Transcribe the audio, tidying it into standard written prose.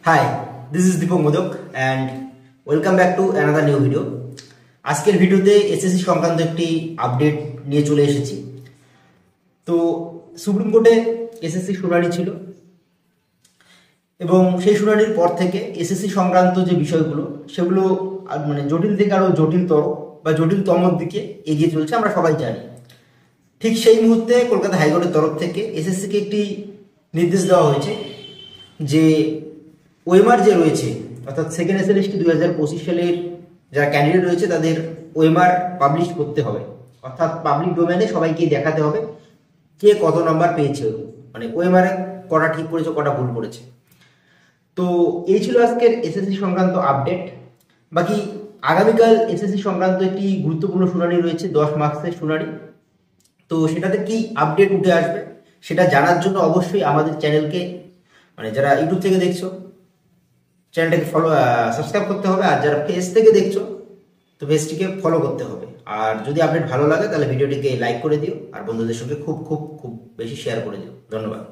Hi, this is Deepak Modak and welcome back to another new video. আজকের ভিডিওতে SSC সংক্রান্ত একটি update নিয়ে চলে এসেছি। তো সুপ্রিম কোর্টে এসএসসি শুনানি ছিল এবং সেই শুনানির পর থেকে এসএসসি সংক্রান্ত যে বিষয়গুলো সেগুলো মানে জটিল থেকে আরো জটিলতর বা জটিলতম দিকে এগিয়ে চলছে, আমরা সবাই জানি। ঠিক সেই মুহূর্তে কলকাতা হাইকোর্টের তরফ থেকে এসএসসিকে একটি নির্দেশ দেওয়া হয়েছে যে ওএমআর যে রয়েছে অর্থাৎ সেকেন্ড এসএলএসটি 2025 সালের যারা ক্যান্ডিডেট রয়েছে তাদের ওএমআর পাবলিশ করতে হবে, অর্থাৎ পাবলিক ডোমেনে সবাইকে দেখাতে হবে কে কত নাম্বার পেয়েছে, মানে ওএমআর কটা ঠিক করেছে কটা ভুল করেছে। তো এই ছিল আজকের এসএসসি সংক্রান্ত আপডেট। বাকি আগামীকাল এসএসসি সংক্রান্ত একটি গুরুত্বপূর্ণ শুনানি রয়েছে, 10 মার্কসের শুনানি। তো সেটাতে কি আপডেট উঠে আসবে সেটা জানার জন্য অবশ্যই আমাদের চ্যানেলকে, মানে যারা ইউটিউব থেকে দেখছো চ্যানেলটাকে সাবস্ক্রাইব করতে হবে, আর যারা পেজ থেকে দেখছো তো পেজটিকে ফলো করতে হবে। আর যদি আপডেট ভালো লাগে তাহলে ভিডিওটিকে লাইক করে দিও আর বন্ধুদের সঙ্গে খুব খুব খুব বেশি শেয়ার করে দিও। ধন্যবাদ।